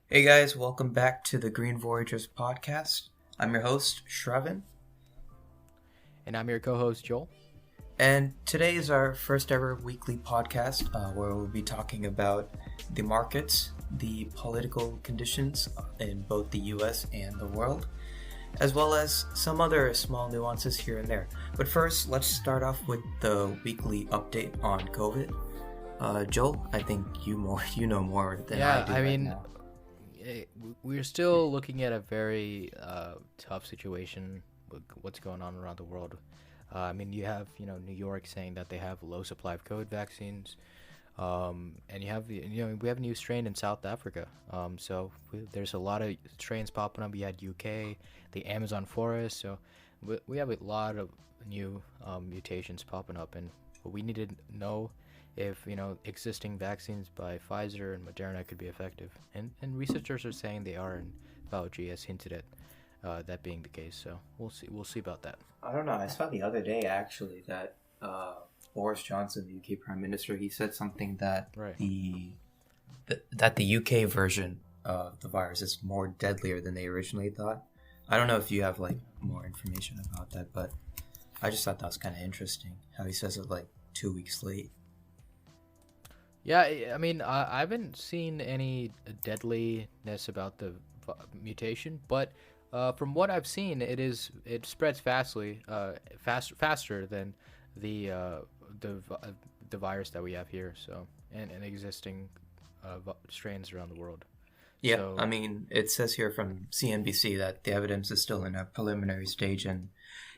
Hey guys, welcome back to the Green Voyagers podcast. I'm your host, Shravan, And I'm your co-host, Joel. and today is our first ever weekly podcast where we'll be talking about the markets, the political conditions in both the US and the world, as well as some other small nuances here and there. But first, let's start off with the weekly update on COVID. Joel, I think you know more than I do right now. We're still looking at a very tough situation with what's going on around the world. You have New York saying that they have low supply of COVID vaccines, and we have a new strain in South Africa. There's a lot of strains popping up. We had UK, the Amazon forest. So we have a lot of new mutations popping up, and we need to know if existing vaccines by Pfizer and Moderna could be effective, and researchers are saying they are, and Fauci has hinted at that being the case. So we'll see about that. I don't know. I saw the other day actually that Boris Johnson, the UK Prime Minister, he said something that Right. the UK version of the virus is more deadlier than they originally thought. I don't know if you have like more information about that, but I just thought that was kind of interesting how he says it like 2 weeks late. Yeah, I haven't seen any deadliness about the mutation, but from what I've seen, it spreads faster than the virus that we have here. So and existing strains around the world. Yeah, So, it says here from CNBC that the evidence is still in a preliminary stage and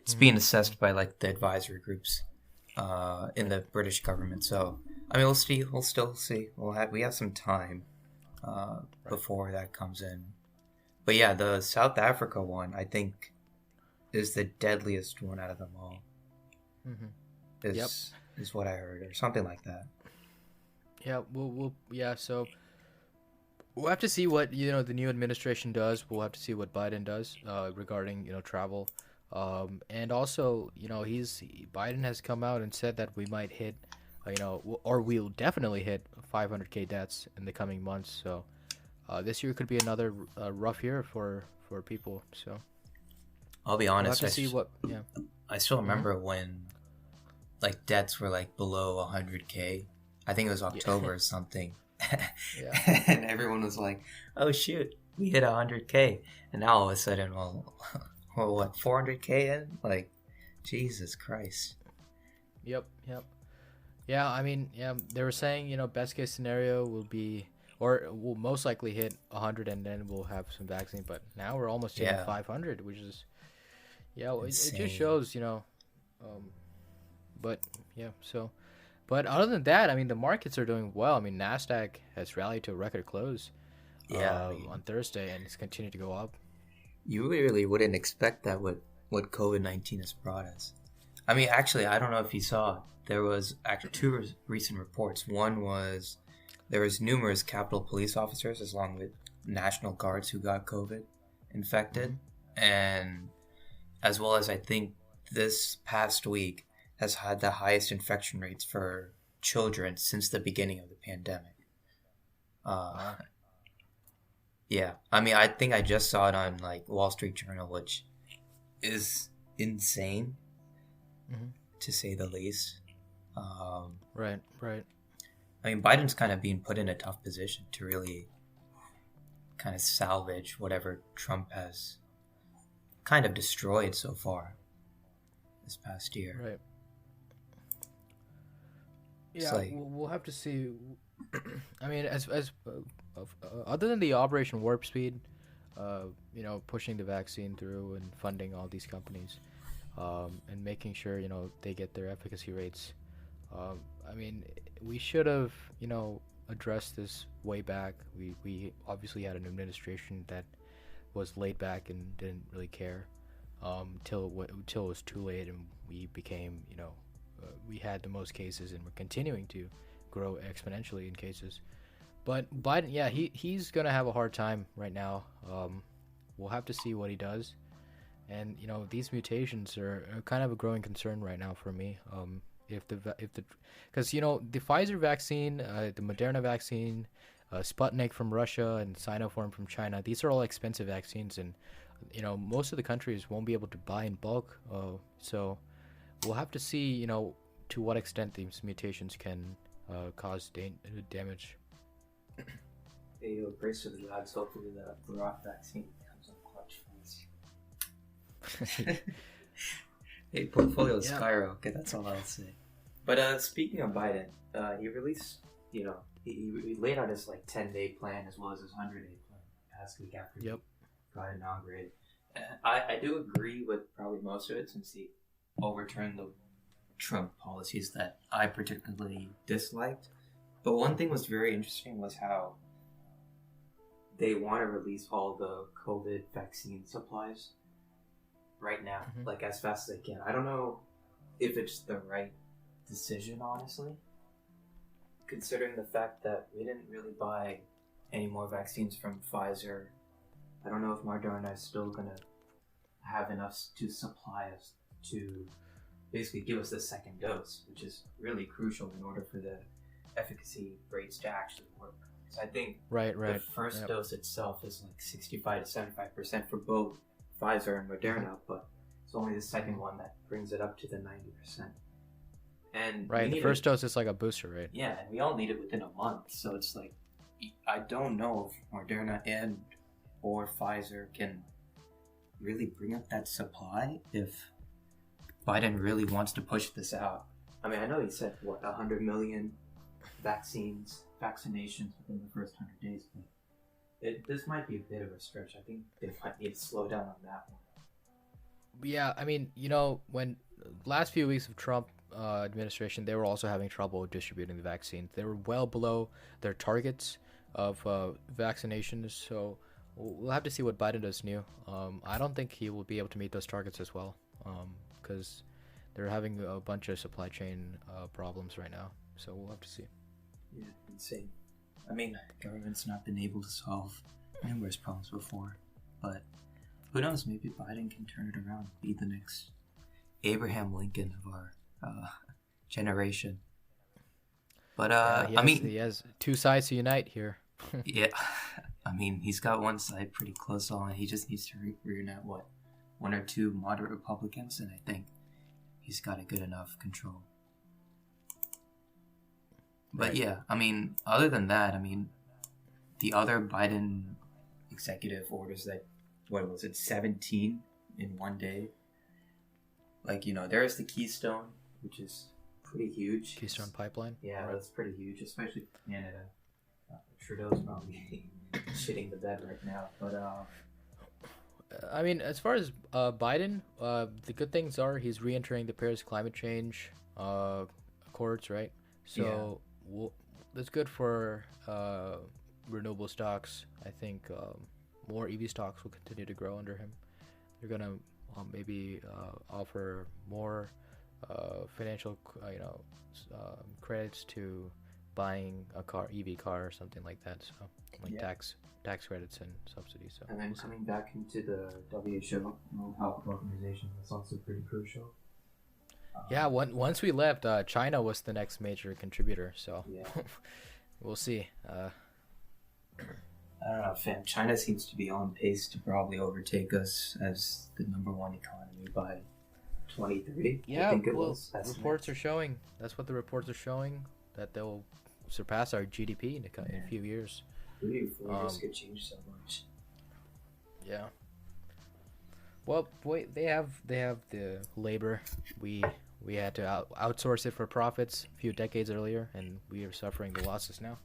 it's being assessed by like the advisory groups in the British government. So, we'll see. We'll still see. We have some time before that comes in. But yeah, the South Africa one, I think, is the deadliest one out of them all. Is what I heard, or something like that. Yeah, so we'll have to see what the new administration does. We'll have to see what Biden does regarding travel, and also Biden has come out and said that we might hit, or we'll definitely hit 500K deaths in the coming months. So this year could be another rough year for people. So I'll be honest. I still Mm-hmm. remember when like deaths were like below 100K. I think it was October or something. Yeah. And everyone was like, "Oh shoot, we hit 100K!" And now all of a sudden, well what 400K in? Like, Jesus Christ! Yep. Yeah, they were saying, best case scenario will be, or we'll most likely hit 100 and then we'll have some vaccine. But now we're almost hitting 500, which is, it just shows, but yeah, so. But other than that, the markets are doing well. NASDAQ has rallied to a record close on Thursday, and it's continued to go up. You really wouldn't expect that with what COVID-19 has brought us. Actually, I don't know if you saw, there was actually two recent reports. One was there was numerous Capitol police officers along with National Guards who got COVID infected. And as well as I think this past week has had the highest infection rates for children since the beginning of the pandemic. Yeah, I think I just saw it on like Wall Street Journal, which is insane to say the least. Right. Biden's kind of being put in a tough position to really kind of salvage whatever Trump has kind of destroyed so far this past year. Right. Yeah, we'll have to see. As other than the Operation Warp Speed, pushing the vaccine through and funding all these companies, and making sure they get their efficacy rates. We should have addressed this way back. We obviously had an administration that was laid back and didn't really care till it was too late, and we became we had the most cases, and we're continuing to grow exponentially in cases. But Biden, yeah, he's gonna have a hard time right now. We'll have to see what he does, and these mutations are kind of a growing concern right now for me. Because the Pfizer vaccine, the Moderna vaccine, Sputnik from Russia and Sinopharm from China. These are all expensive vaccines, and most of the countries won't be able to buy in bulk. So we'll have to see, to what extent these mutations can cause damage. Hey, brace for the odds. Hopefully the Barack vaccine comes on clutch funds. Hey, portfolio skyrocket. That's all I'll say. But speaking of Biden, he released, he laid out his 10-day plan as well as his 100-day plan last week after he got inaugurated. I do agree with probably most of it since he overturned the Trump policies that I particularly disliked. But one thing was very interesting was how they want to release all the COVID vaccine supplies right now, as fast as they can. I don't know if it's the right decision, honestly, considering the fact that we didn't really buy any more vaccines from Pfizer. I don't know if Moderna is still going to have enough to supply us to basically give us the second dose, which is really crucial in order for the efficacy rates to actually work. Because I think the first dose itself is 65 to 75% for both Pfizer and Moderna, but it's only the second one that brings it up to the 90%. And the first dose is like a booster, right? Yeah, and we all need it within a month. So it's I don't know if Moderna or Pfizer can really bring up that supply if Biden really wants to push this out. I mean, I know he said, 100 million vaccinations within the first 100 days, but this might be a bit of a stretch. I think they might need to slow down on that one. Yeah, I mean, when last few weeks of Trump administration, they were also having trouble distributing the vaccines. They were well below their targets of vaccinations, so we'll have to see what Biden does new. I don't think he will be able to meet those targets as well, because they're having a bunch of supply chain problems right now, so we'll have to see. Yeah, insane. I mean, government's not been able to solve numerous problems before, but who knows, maybe Biden can turn it around, be the next Abraham Lincoln of our generation. But he has two sides to unite here. Yeah, I mean, he's got one side pretty close on. He just needs to reunite one or two moderate Republicans, and I think he's got a good enough control. But yeah, I mean, other than that, I mean, the other Biden executive orders that, 17 in one day? There's the Keystone, which is pretty huge. Keystone Pipeline? Yeah, that's pretty huge, especially for Canada. Trudeau's probably shitting the bed right now, but I mean, as far as Biden, the good things are he's re-entering the Paris climate change accords, right? So that's good for renewable stocks. I think more EV stocks will continue to grow under him. They're gonna maybe offer more financial, credits to buying a EV car or something like that. So tax credits and subsidies. So. And then coming back into the WHO, World Health Organization, that's also pretty crucial. Once we left, China was the next major contributor. So we'll see. I don't know, fam. China seems to be on pace to probably overtake us as the number one economy by 2030. Yeah, I think reports are showing. That's what the reports are showing, that they'll surpass our GDP in a few years. 3 or 4 years could change so much. Yeah. Well, boy, they have the labor. We had to outsource it for profits a few decades earlier, and we are suffering the losses now.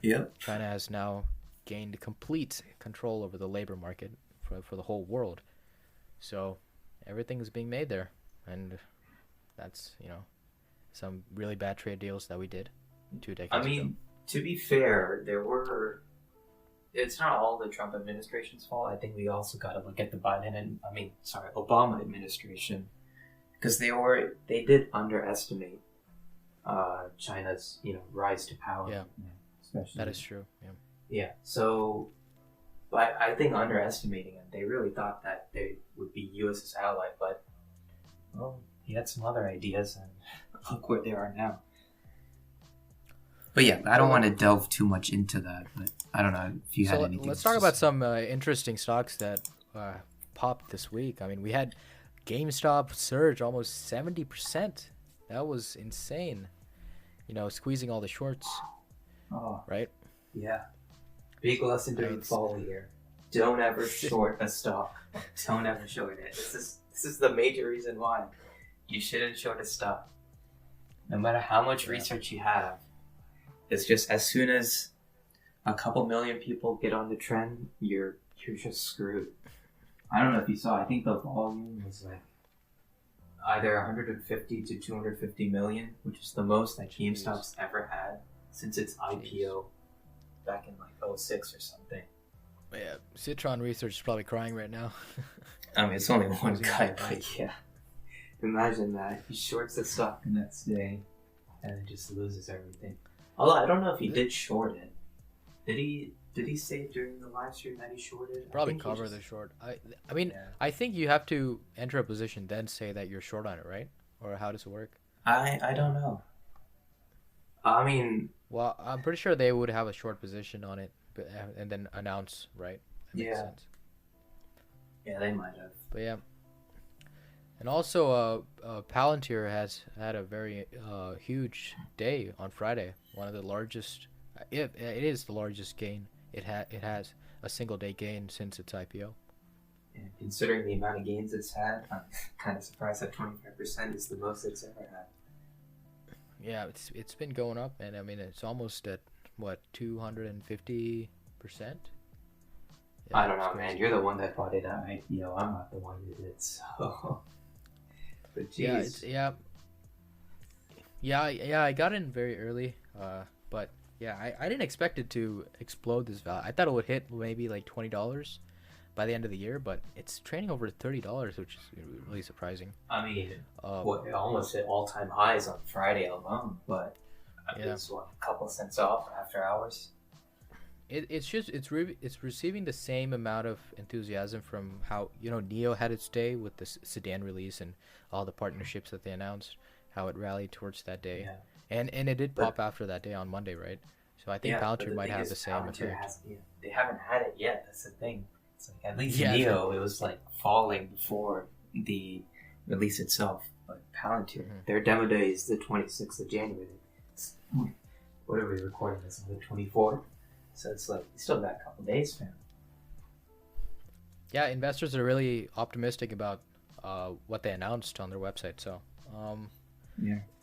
Yep. China has now gained complete control over the labor market for the whole world. So everything is being made there, and that's some really bad trade deals that we did 2 decades ago. To be fair, it's not all the Trump administration's fault. I think we also got to look at the Obama administration, because they did underestimate China's rise to power. Yeah, especially that is true. Yeah. Yeah. So, but I think underestimating it, they really thought that they would be U.S.'s ally, but he had some other ideas, and look where they are now. But yeah, I don't want to delve too much into that. But I don't know if you had So anything. let's talk about some interesting stocks that popped this week. I mean, we had GameStop surge almost 70%. That was insane. You know, squeezing all the shorts. Oh, right? Yeah. Big lesson to follow here. Don't ever short a stock. Don't ever short it. This is the major reason why you shouldn't short a stock. No matter how much research you have, it's just as soon as a couple million people get on the trend, you're just screwed. I don't know if you saw. I think the volume was like either 150 to 250 million, which is the most that GameStop's ever had since its IPO back in like 06 or something. Yeah, Citron Research is probably crying right now. I mean, it's only one guy, but yeah. Imagine that. He shorts the stock the next day and then just loses everything. Although I don't know if he did short it. Did he say during the live stream that he shorted? Probably cover the short. I mean, I think you have to enter a position, then say that you're short on it, right? Or how does it work? I don't know. I mean... Well, I'm pretty sure they would have a short position on it, and then announce, right? That makes sense. Yeah, they might have. But yeah. And also, Palantir has had a very huge day on Friday. One of the largest... it is the largest gain. It has a single day gain since its IPO. And considering the amount of gains it's had, I'm kind of surprised that 25% is the most it's ever had. Yeah, it's been going up, and I mean it's almost at what 250%. Yeah, I don't know, man. You're the one that bought it at IPO. I'm not the one who did. So, but geez. Yeah, I got in very early. But yeah, I didn't expect it to explode this value. I thought it would hit maybe like $20 by the end of the year, but it's trading over $30, which is really surprising. I mean, it almost hit all-time highs on Friday alone, but it's a couple of cents off after hours. It's receiving the same amount of enthusiasm from how NIO had its day with the sedan release and all the partnerships that they announced, how it rallied towards that day, and it did pop after that day on Monday, right? So I think Palantir might have the same effect. They haven't had it yet. That's the thing. It's like, at least NIO, it was like falling before the release itself. But Palantir, their demo day is the 26th of January. What are we recording this on the 24th? So it's like, you still got a couple days, fam. Yeah, investors are really optimistic about what they announced on their website. So,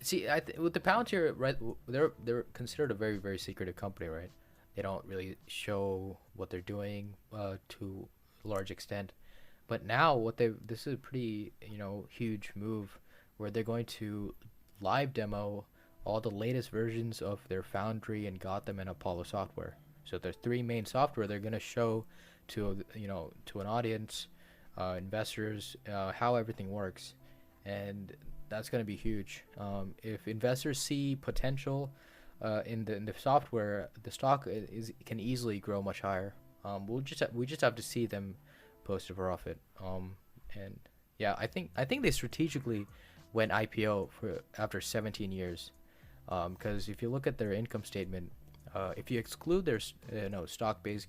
see, with the Palantir, right, they're considered a very, very secretive company, right? They don't really show what they're doing to a large extent. But now this is a pretty huge move where they're going to live demo all the latest versions of their Foundry and Gotham and Apollo software. So there's three main software they're going to show to an audience, investors, how everything works, and that's going to be huge. If investors see potential in the software, the stock can easily grow much higher. We just have to see them post a profit. And yeah, I think they strategically went IPO after 17 years. Because if you look at their income statement, if you exclude their stock-based,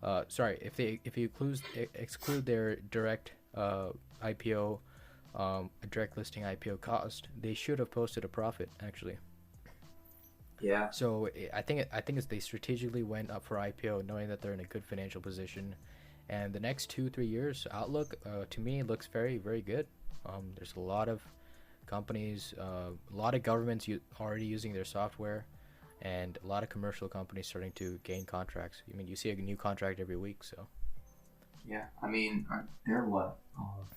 if you exclude their direct IPO, direct listing IPO cost, they should have posted a profit actually. Yeah. So I think they strategically went up for IPO, knowing that they're in a good financial position, and the next 2-3 years outlook to me looks very, very good. There's a lot of companies, a lot of governments already using their software, and a lot of commercial companies starting to gain contracts. I mean, you see a new contract every week, so. Yeah, I mean, they're what,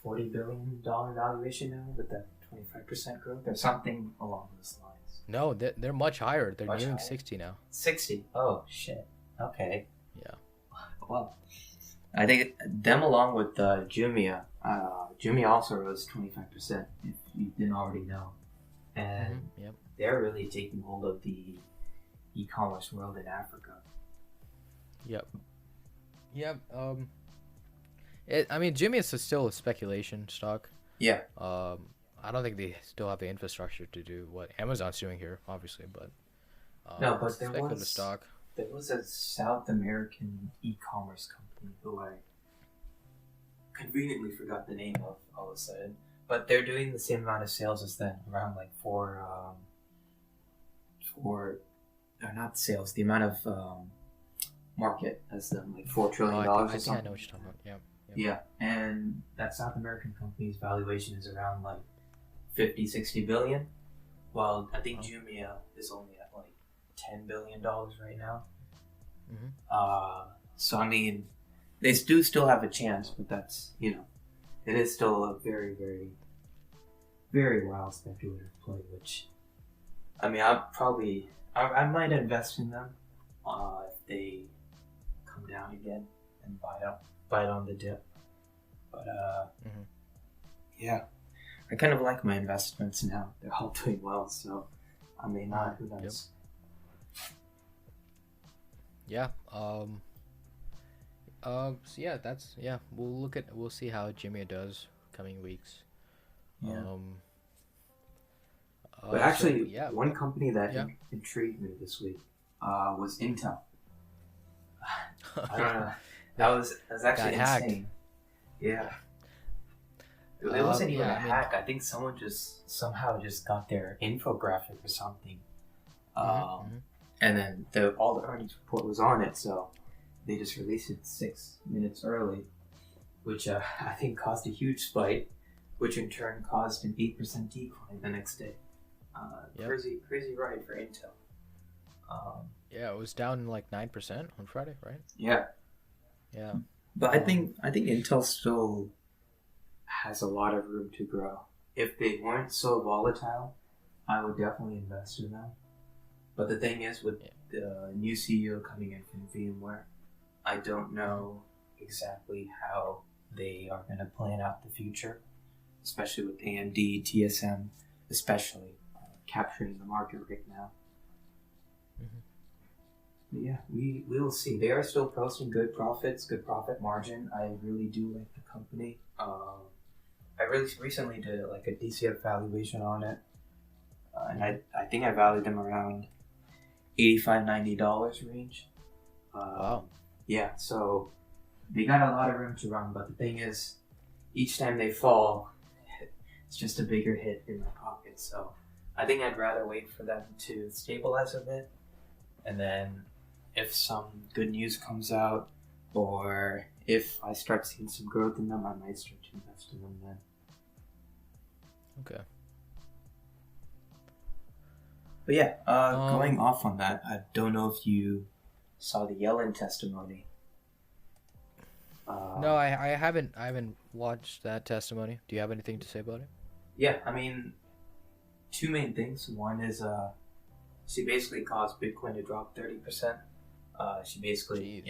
$40 billion valuation now with that 25% growth or something along those lines. No, they're much higher. They're nearing 60 now. 60? Oh, shit. Okay. Yeah. Well, I think them along with Jumia, Jumia also rose 25%, if you didn't already know. And they're really taking hold of the e-commerce world in Africa. Yep. I mean, Jumia is still a speculation stock. Yeah. I don't think they still have the infrastructure to do what Amazon's doing here, obviously, but No, but Speculative stock. there was a South American e-commerce company who I conveniently forgot the name of all of a sudden. But they're doing the same amount of sales as them, around like not sales, the amount of market as them, like $4 trillion or something. I know what you're talking about. Yeah, and that South American company's valuation is around like 50-60 billion, while I think Jumia is only at like $10 billion right now. So I mean, they do still have a chance, but that's, it is still a very, very, very wild speculative play, which, I mean, I might invest in them if they come down again and buy it on the dip. But yeah, I kind of like my investments now. They're all doing well, so I may not. Who knows? Yep. So yeah, we'll see how Jimmy does coming weeks. Yeah. But actually, one company that intrigued me this week was Intel. I don't know. That was actually insane. Yeah. It wasn't even a hack. I think someone somehow got their infographic or something. And then all the earnings report was on it, so they just released it 6 minutes early, which I think caused a huge spike, which in turn caused an 8% decline the next day. Crazy ride for Intel. It was down like 9% on Friday, right? Yeah. But I think Intel still has a lot of room to grow. If they weren't so volatile, I would definitely invest in them. But the thing is, with the new CEO coming in from VMware, I don't know exactly how they are going to plan out the future, especially with AMD, TSM, especially capturing the market right now. But yeah, we will see. They are still posting good profits, good profit margin. I really do like the company. I really recently did like a DCF valuation on it, and I think I valued them around $85-$90 range. Wow. Yeah, so they got a lot of room to run, but the thing is, each time they fall, it's just a bigger hit in my pocket. So I think I'd rather wait for them to stabilize a bit, and then if some good news comes out, or if I start seeing some growth in them, I might start to invest in them then. Okay. But yeah, going off on that, I don't know if you saw the Yellen testimony. No, I haven't watched that testimony. Do you have anything to say about it? Yeah, I mean, two main things. One is she basically caused Bitcoin to drop 30%. She basically,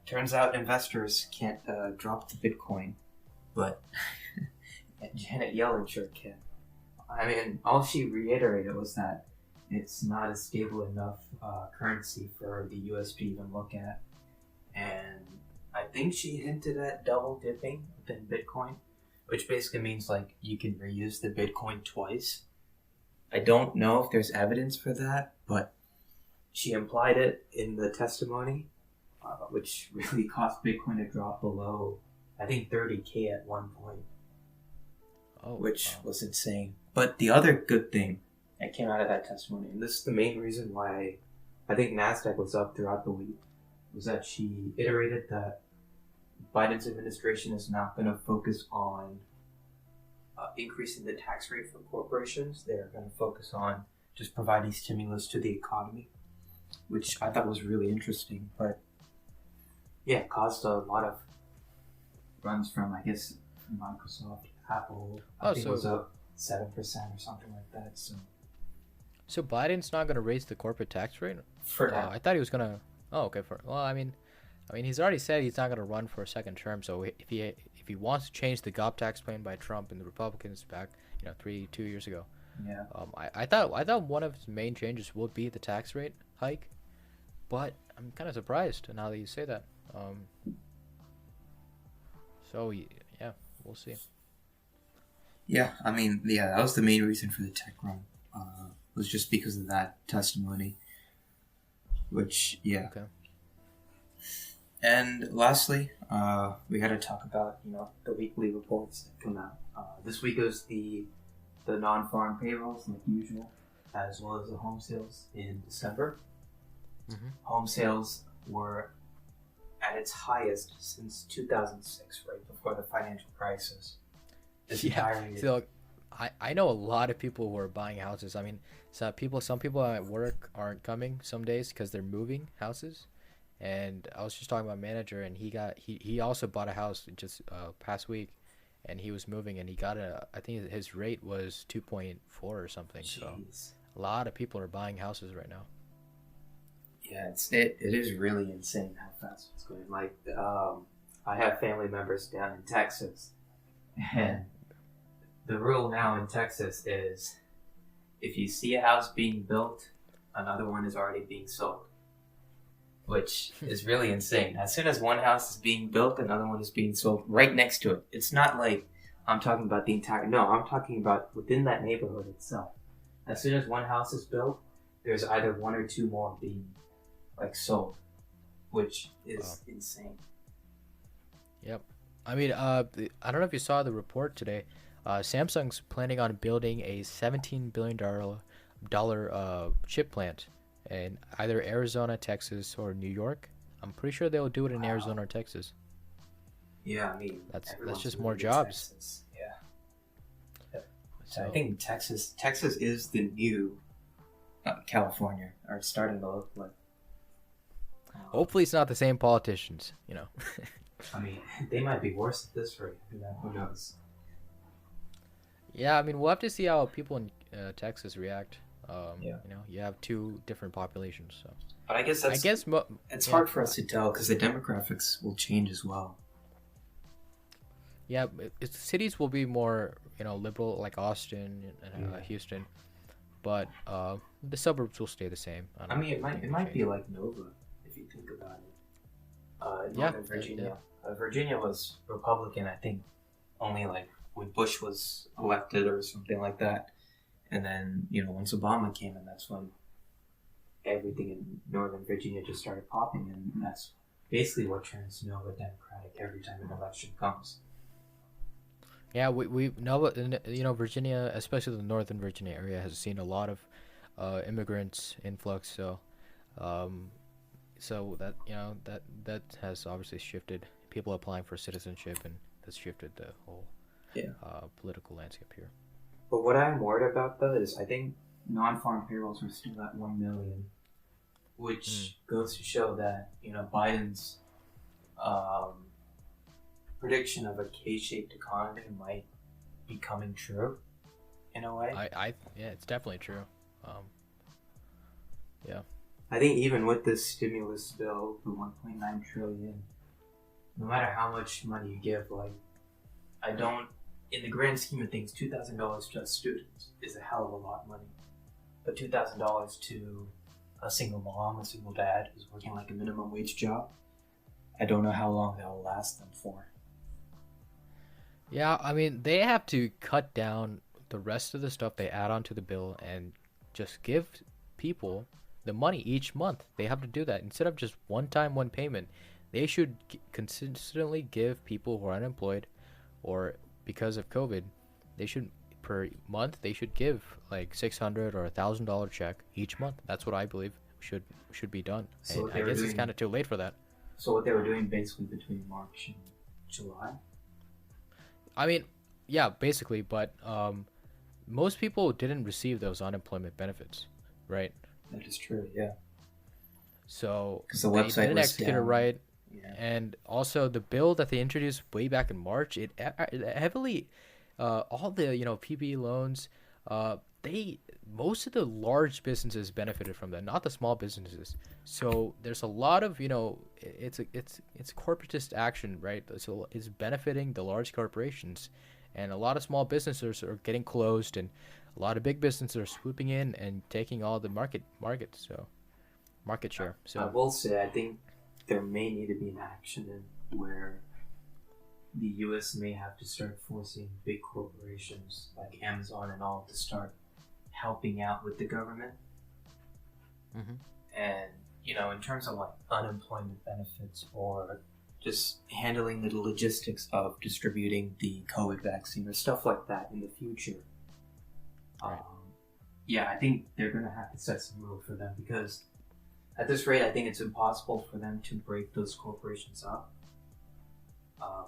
turns out investors can't drop the Bitcoin, but Janet Yellen sure can. I mean, all she reiterated was that it's not a stable enough currency for the US to even look at. And I think she hinted at double dipping within Bitcoin, which basically means like you can reuse the Bitcoin twice. I don't know if there's evidence for that, but she implied it in the testimony, which really caused Bitcoin to drop below, I think, 30K at one point, which was insane. But the other good thing that came out of that testimony, and this is the main reason why I think NASDAQ was up throughout the week, was that she iterated that Biden's administration is not going to focus on increasing the tax rate for corporations. They're going to focus on just providing stimulus to the economy, which I thought was really interesting. But yeah, it caused a lot of runs from, I guess, Microsoft, Apple. I think it was up 7% or something like that. So Biden's not going to raise the corporate tax rate? For now. I thought he was going to... Oh, okay. I mean, he's already said he's not going to run for a second term. So if he wants to change the GOP tax plan by Trump and the Republicans back, 2 years ago, yeah, I thought one of his main changes would be the tax rate hike, but I'm kind of surprised now that you say that. So yeah, we'll see. Yeah, I mean, that was the main reason for the tech run. was just because of that testimony. Which, yeah. Okay. And lastly, we got to talk about, the weekly reports that come out. This week was the non-farm payrolls, like usual, as well as the home sales in December. Mm-hmm. Home sales were at its highest since 2006, right before the financial crisis. So I know a lot of people who are buying houses. I mean, some people at work aren't coming some days because they're moving houses. And I was just talking to my manager, and he also bought a house just past week, and he was moving, and he got I think his rate was 2.4 or something. Jeez. So a lot of people are buying houses right now. Yeah, it is really insane how fast it's going. Like, I have family members down in Texas, and the rule now in Texas is if you see a house being built, another one is already being sold, which is really insane. As soon as one house is being built, another one is being sold right next to it. It's not like I'm talking about I'm talking about within that neighborhood itself. As soon as one house is built, there's either one or two more being sold, which is insane. Yep. I mean, I don't know if you saw the report today. Samsung's planning on building a $17 billion chip plant in either Arizona, Texas, or New York. I'm pretty sure they'll do it in Arizona or Texas. Yeah, I mean, that's just more jobs. Texas. Yeah. So I think Texas is the new California, or it's starting to look like. Hopefully, it's not the same politicians. I mean, they might be worse at this rate. Who knows? Yeah, I mean, we'll have to see how people in Texas react. Yeah. You have two different populations, so. But I guess it's hard for us to tell because the demographics will change as well. Yeah, cities will be more, liberal, like Austin and Houston, but the suburbs will stay the same. I mean, it might be like Nova if you think about it. Northern Virginia. Virginia was Republican, I think, only when Bush was elected or something like that. And then, once Obama came in, that's when everything in Northern Virginia just started popping. And that's basically what turns Nova Democratic every time an election comes. Yeah, we know, Virginia, especially the Northern Virginia area, has seen a lot of immigrants influx. So that, that has obviously shifted people applying for citizenship, and that's shifted the whole political landscape here. But what I'm worried about, though, is I think non-farm payrolls are still at 1 million, which goes to show that, Biden's prediction of a K-shaped economy might be coming true, in a way. Yeah, it's definitely true. Yeah. I think even with this stimulus bill, the 1.9 trillion, no matter how much money you give, in the grand scheme of things, $2,000 to students is a hell of a lot of money. But $2,000 to a single mom, a single dad who's working a minimum wage job, I don't know how long that will last them for. Yeah, I mean, they have to cut down the rest of the stuff they add onto the bill and just give people the money each month. They have to do that. Instead of just one payment, they should consistently give people who are unemployed or because of COVID, they should per month they should give $600 or $1,000 check each month. That's what I believe should be done. So I guess it's kind of too late for that. So what they were doing basically between March and July? I mean, yeah, basically, but most people didn't receive those unemployment benefits, right? That is true, yeah. So the website they didn't was execute it down. right. Yeah. And also the bill that they introduced way back in March, it heavily, all the PPP loans, most of the large businesses benefited from that, not the small businesses. So there's a lot of it's corporatist action, right? So it's benefiting the large corporations, and a lot of small businesses are getting closed, and a lot of big businesses are swooping in and taking all the market share. So I will say, I think there may need to be an action where the U.S. may have to start forcing big corporations like Amazon and all to start helping out with the government. Mm-hmm. And, in terms of like unemployment benefits or just handling the logistics of distributing the COVID vaccine or stuff like that in the future. Right. I think they're going to have to set some rules for them, because at this rate, I think it's impossible for them to break those corporations up.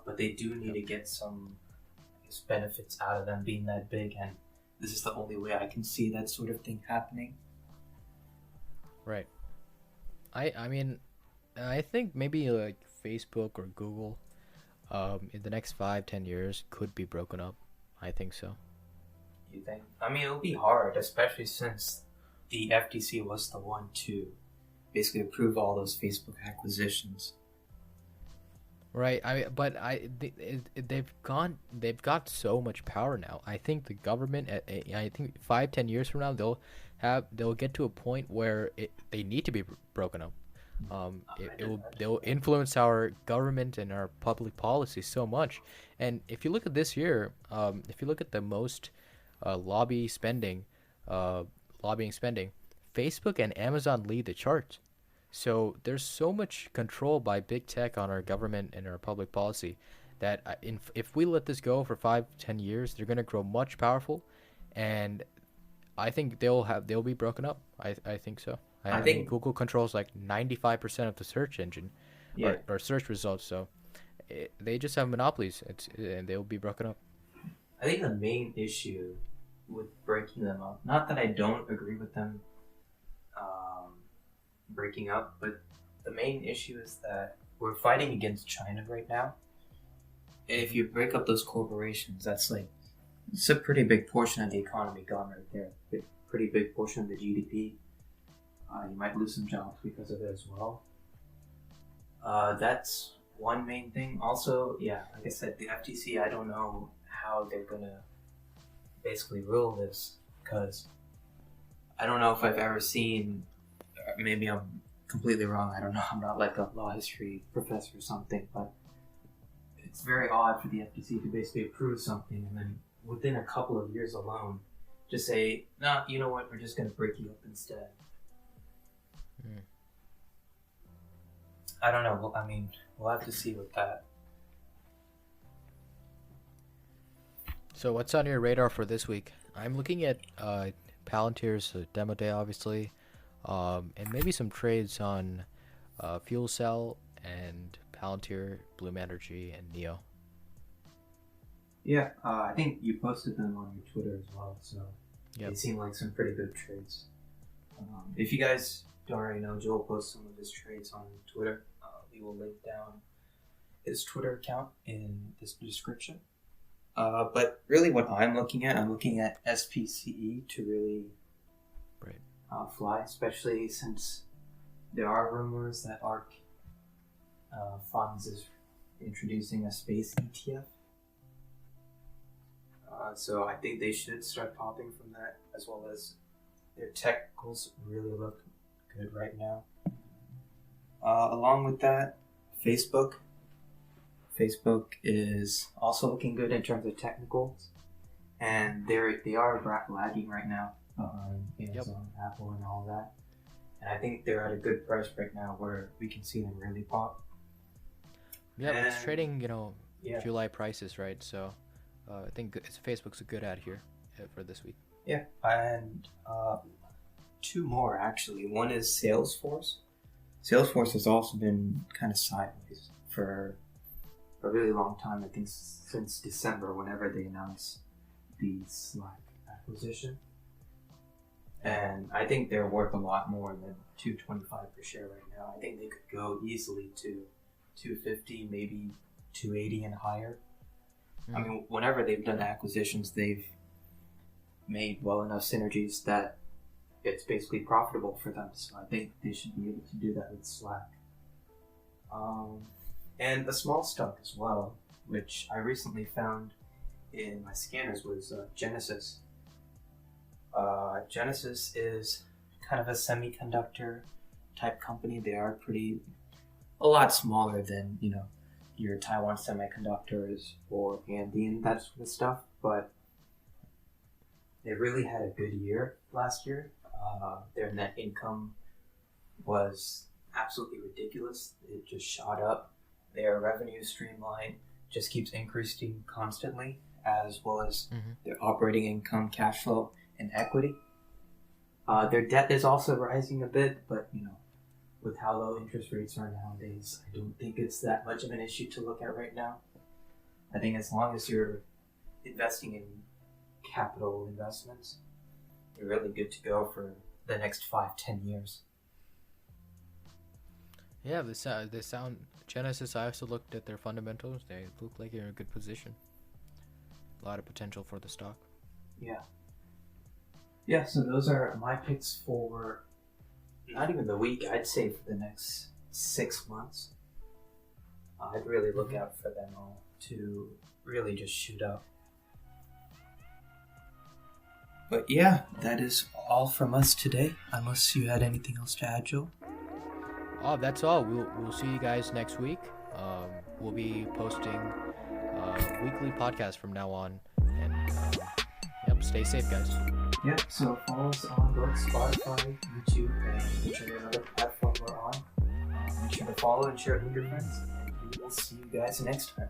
But they do need to get some, benefits out of them being that big, and this is the only way I can see that sort of thing happening. Right. I mean, I think maybe like Facebook or Google, in the next 5-10 years could be broken up. I think so. You think? I mean, it'll be hard, especially since the FTC was the one to basically approve all those Facebook acquisitions. Right. They've got so much power now. I think the government, I think 5-10 years from now, they'll get to a point where they need to be broken up. They'll influence our government and our public policy so much. And if you look at this year, if you look at the most lobbying spending, Facebook and Amazon lead the charts. So there's so much control by big tech on our government and our public policy that if we let this go for 5-10 years, they're going to grow much powerful, and I think they'll be broken up. I think so. I think Google controls like 95% of the search engine, or search results. So they just have monopolies, and they'll be broken up. I think the main issue with breaking them up, not that I don't agree with them breaking up, but the main issue is that we're fighting against China right now. And if you break up those corporations, it's a pretty big portion of the economy gone right there. Pretty big portion of the GDP. You might lose some jobs because of it as well. That's one main thing. Also, like I said, the FTC, I don't know how they're gonna basically rule this, because I don't know if I've ever seen, maybe I'm completely wrong, I don't know, I'm not like a law history professor or something, but it's very odd for the FTC to basically approve something and then within a couple of years alone just say, no, you know what, we're just going to break you up instead. I don't know. Well, I mean, we'll have to see with that. So what's on your radar for this week? I'm looking at Palantir's demo day, obviously, and maybe some trades on Fuel Cell and Palantir, Bloom Energy, and NIO. Yeah, I think you posted them on your Twitter as well, so they seem like some pretty good trades. If you guys don't already know, Joel posts some of his trades on Twitter. We will link down his Twitter account in this description. But really what I'm looking at SPCE to really fly, especially since there are rumors that ARK Funds is introducing a space ETF. So I think they should start popping from that, as well as their technicals really look good right now. Along with that, Facebook is also looking good in terms of technicals, and they are lagging right now behind Amazon, Apple, and all that. And I think they're at a good price right now where we can see them really pop. Yeah, it's trading, July prices, right? So I think Facebook's a good ad here for this week. Yeah, and two more actually. One is Salesforce. Salesforce has also been kind of sideways for a really long time. I think since December, whenever they announced the Slack acquisition. And I think they're worth a lot more than $225 per share right now. I think they could go easily to $250, maybe $280 and higher. I mean, whenever they've done acquisitions, they've made well enough synergies that it's basically profitable for them. So I think they should be able to do that with Slack. And a small stock as well, which I recently found in my scanners, was GNSS. GNSS is kind of a semiconductor type company. They are a lot smaller than, your Taiwan Semiconductors or AMD and that sort of stuff, but they really had a good year last year. Their net income was absolutely ridiculous. It just shot up. Their revenue streamline just keeps increasing constantly, as well as their operating income, cash flow, and equity. Their debt is also rising a bit, but with how low interest rates are nowadays, I don't think it's that much of an issue to look at right now. I think as long as you're investing in capital investments, you're really good to go for the next 5-10 years. Yeah, they sound Genesis. I also looked at their fundamentals. They look like they're in a good position. A lot of potential for the stock. Yeah, so those are my picks for not even the week, I'd say for the next 6 months. I'd really look out for them all to really just shoot up. But yeah, that is all from us today, unless you had anything else to add, Joe. Oh, that's all. We'll see you guys next week. We'll be posting weekly podcasts from now on. And stay safe, guys. Yep, so follow us on both Spotify, YouTube, and whichever other platform we're on. Make sure to follow and share it with your friends. And we will see you guys next time.